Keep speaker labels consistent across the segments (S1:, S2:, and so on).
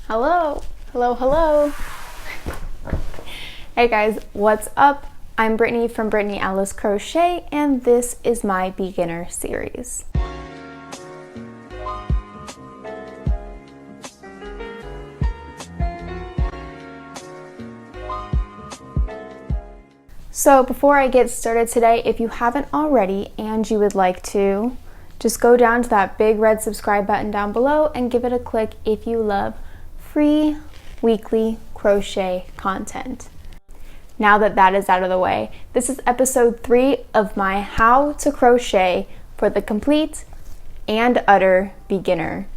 S1: Hello, hello, hello. Hey guys, what's up? I'm Brittany from Brittany Alice Crochet, and this is my beginner series. So before I get started today, if you haven't already and you would like to, just go down to that big red subscribe button down below and give it a click if you love free weekly crochet content. Now that that is out of the way, this is episode 3 of my How to Crochet for the Complete and Utter Beginner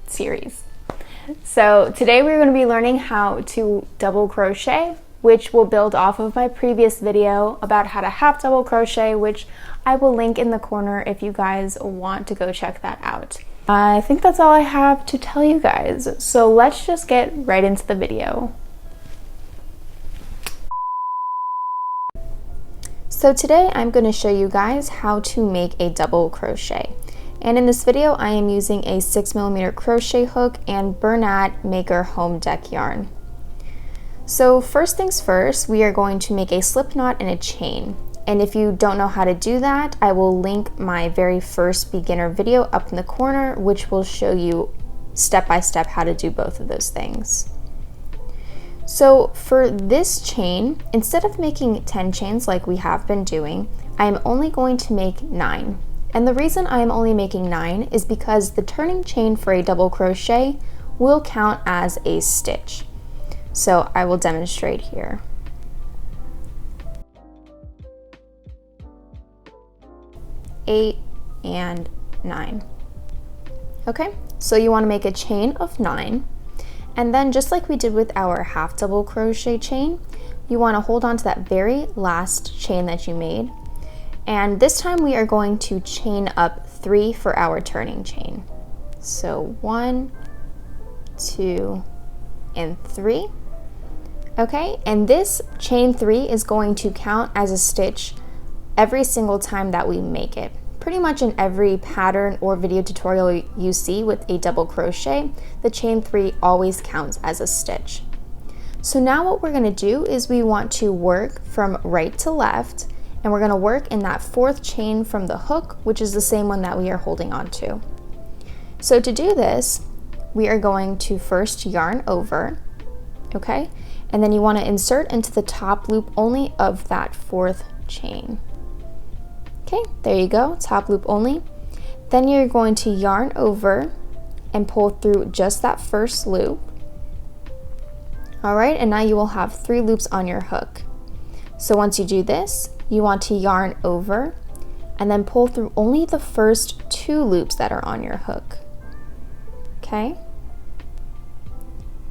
S1: series. So today we're going to be learning how to double crochet, which will build off of my previous video about how to half double crochet, which I will link in the corner if you guys want to go check that out. I think that's all I have to tell you guys, so let's just get right into the video. So today I'm going to show you guys how to make a double crochet. And in this video I am using a 6mm crochet hook and Bernat Maker Home Deck yarn. So first things first, we are going to make a slip knot and a chain. And if you don't know how to do that, I will link my very first beginner video up in the corner, which will show you step by step how to do both of those things. So for this chain, instead of making 10 chains like we have been doing, I am only going to make 9. And the reason I am only making 9 is because the turning chain for a double crochet will count as a stitch. So I will demonstrate here. Eight and 9. Okay, so you want to make a chain of 9, and then just like we did with our half double crochet chain, you want to hold on to that very last chain that you made, and this time we are going to chain up 3 for our turning chain. So 1, 2, and 3. Okay, and this chain 3 is going to count as a stitch every single time that we make it. Pretty much in every pattern or video tutorial you see with a double crochet, the chain 3 always counts as a stitch. So now what we're going to do is we want to work from right to left, and we're going to work in that 4th chain from the hook, which is the same one that we are holding on to. So to do this, we are going to first yarn over, okay? And then you want to insert into the top loop only of that 4th chain. Okay, there you go, top loop only. Then you're going to yarn over and pull through just that first loop. All right, and now you will have 3 loops on your hook. So once you do this, you want to yarn over and then pull through only the first 2 loops that are on your hook. Okay?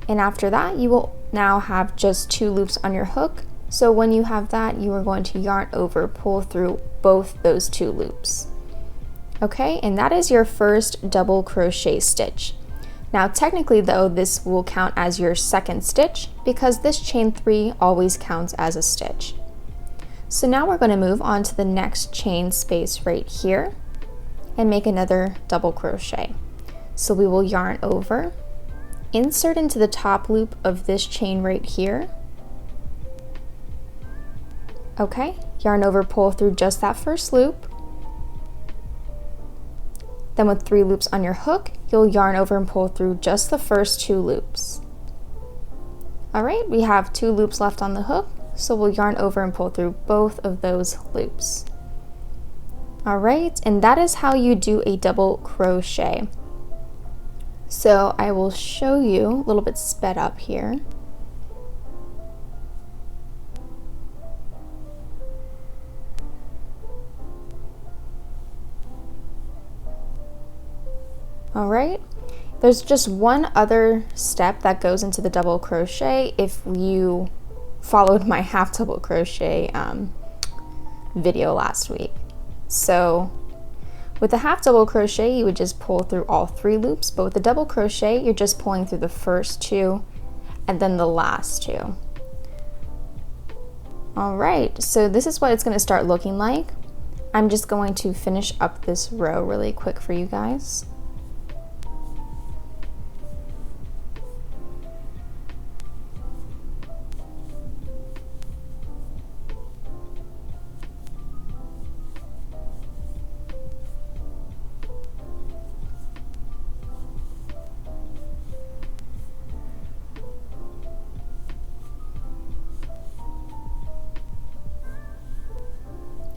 S1: And after that, you will now have just 2 loops on your hook. So when you have that, you are going to yarn over, pull through both those 2 loops. Okay, and that is your first double crochet stitch. Now technically though, this will count as your 2nd stitch because this chain 3 always counts as a stitch. So now we're going to move on to the next chain space right here and make another double crochet. So we will yarn over, insert into the top loop of this chain right here. Okay, yarn over, pull through just that first loop. Then with 3 loops on your hook, you'll yarn over and pull through just the first 2 loops. All right, we have 2 loops left on the hook, so we'll yarn over and pull through both of those loops. All right, and that is how you do a double crochet. So I will show you a little bit sped up here. All right, there's just one other step that goes into the double crochet if you followed my half double crochet video last week. So with the half double crochet, you would just pull through all 3 loops, but with the double crochet, you're just pulling through the first 2 and then the last 2. All right, so this is what it's going to start looking like. I'm just going to finish up this row really quick for you guys.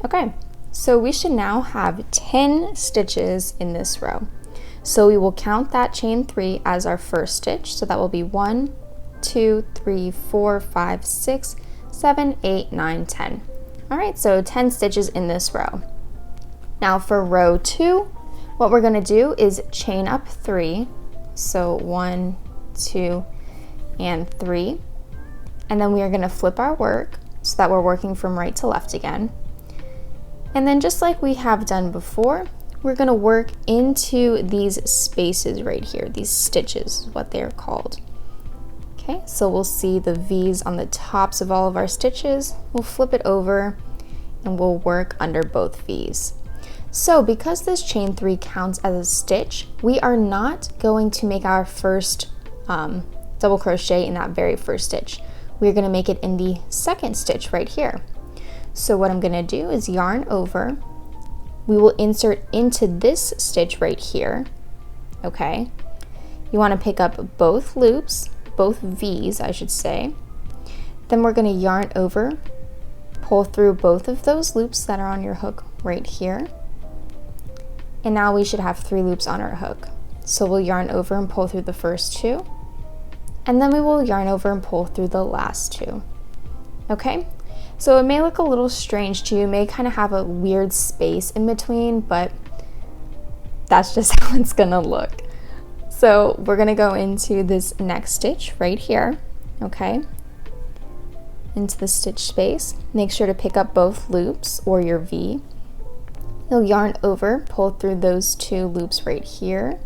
S1: Okay, so we should now have 10 stitches in this row. So we will count that chain 3 as our first stitch. So that will be 1, 2, 3, 4, 5, 6, 7, 8, 9, 10. All right, so 10 stitches in this row. Now for row 2, what we're gonna do is chain up 3. So 1, 2, and 3. And then we are gonna flip our work so that we're working from right to left again. And then just like we have done before, we're gonna work into these spaces right here. These stitches is what they're called. Okay, so we'll see the V's on the tops of all of our stitches. We'll flip it over and we'll work under both V's. So because this chain 3 counts as a stitch, we are not going to make our first double crochet in that very first stitch. We're gonna make it in the second stitch right here. So what I'm gonna do is yarn over. We will insert into this stitch right here, okay? You wanna pick up both loops, both V's, I should say. Then we're gonna yarn over, pull through both of those loops that are on your hook right here. And now we should have 3 loops on our hook. So we'll yarn over and pull through the first 2. And then we will yarn over and pull through the last 2. Okay? So it may look a little strange to you, it may kind of have a weird space in between, but that's just how it's gonna look. So we're gonna go into this next stitch right here, okay? Into the stitch space. Make sure to pick up both loops or your V. You'll yarn over, pull through those 2 loops right here.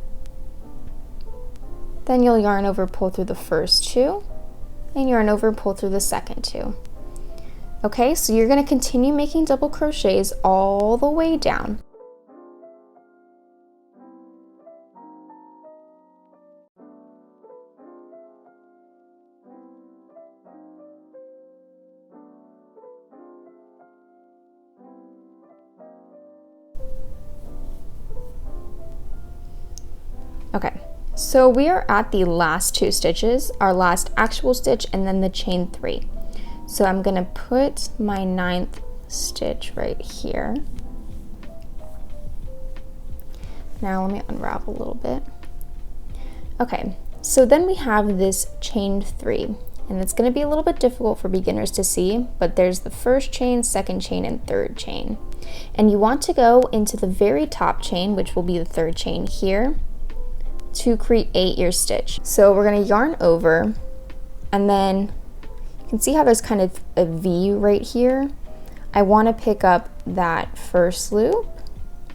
S1: Then you'll yarn over, pull through the first 2, and yarn over, pull through the second 2. Okay, so you're gonna continue making double crochets all the way down. Okay, so we are at the last 2 stitches, our last actual stitch, and then the chain 3. So I'm gonna put my 9th stitch right here. Now let me unravel a little bit. Okay, so then we have this chain 3, and it's gonna be a little bit difficult for beginners to see, but there's the first chain, second chain, and third chain. And you want to go into the very top chain, which will be the third chain here, to create your stitch. So we're gonna yarn over, and then you can see how there's kind of a V right here. I wanna pick up that first loop,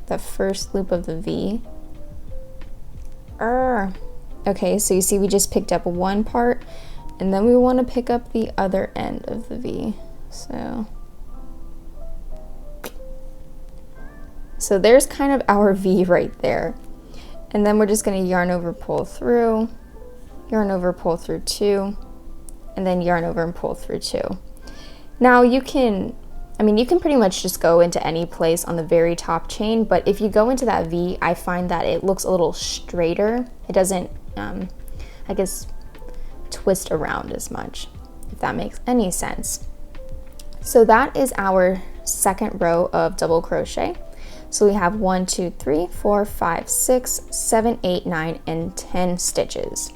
S1: the first loop of the V. Okay, so you see we just picked up one part, and then we wanna pick up the other end of the V. So there's kind of our V right there. And then we're just gonna yarn over, pull through, yarn over, pull through 2, and then yarn over and pull through 2. Now you can pretty much just go into any place on the very top chain, but if you go into that V, I find that it looks a little straighter. It doesn't, I guess, twist around as much, if that makes any sense. So that is our second row of double crochet. So we have 1, 2, 3, 4, 5, 6, 7, 8, 9, and 10 stitches.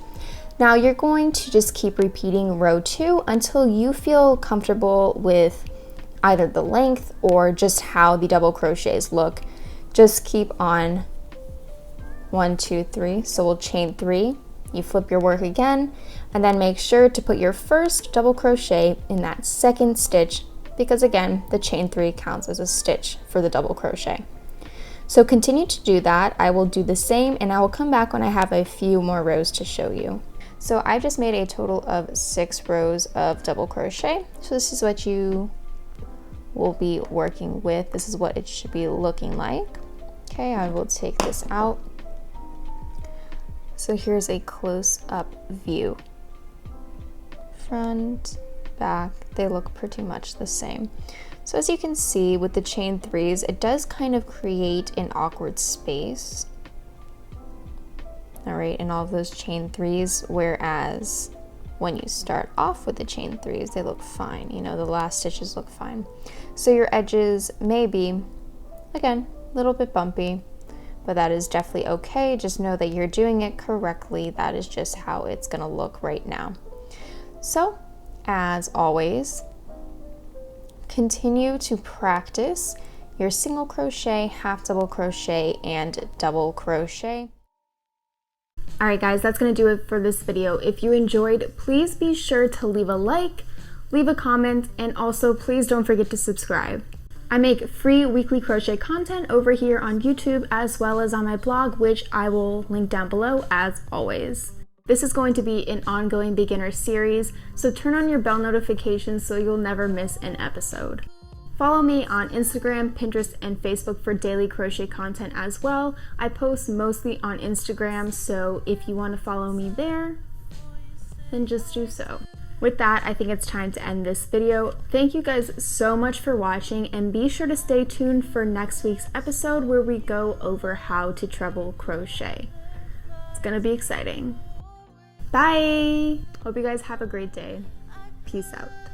S1: Now you're going to just keep repeating row 2 until you feel comfortable with either the length or just how the double crochets look. Just keep on 1, 2, 3. So we'll chain 3, you flip your work again, and then make sure to put your first double crochet in that second stitch, because again, the chain 3 counts as a stitch for the double crochet. So continue to do that. I will do the same, and I will come back when I have a few more rows to show you. So I just made a total of 6 rows of double crochet. So this is what you will be working with. This is what it should be looking like. Okay, I will take this out. So here's a close-up view. Front, back, they look pretty much the same. So as you can see with the chain 3s, it does kind of create an awkward space. All right, in all of those chain 3s, whereas when you start off with the chain 3s, they look fine. You know, the last stitches look fine. So your edges may be, again, a little bit bumpy, but that is definitely okay. Just know that you're doing it correctly. That is just how it's gonna look right now. So, as always, continue to practice your single crochet, half double crochet, and double crochet. Alright guys, that's going to do it for this video. If you enjoyed, please be sure to leave a like, leave a comment, and also please don't forget to subscribe. I make free weekly crochet content over here on YouTube as well as on my blog, which I will link down below as always. This is going to be an ongoing beginner series, so turn on your bell notifications so you'll never miss an episode. Follow me on Instagram, Pinterest, and Facebook for daily crochet content as well. I post mostly on Instagram, so if you want to follow me there, then just do so. With that, I think it's time to end this video. Thank you guys so much for watching, and be sure to stay tuned for next week's episode where we go over how to treble crochet. It's gonna be exciting. Bye! Hope you guys have a great day. Peace out.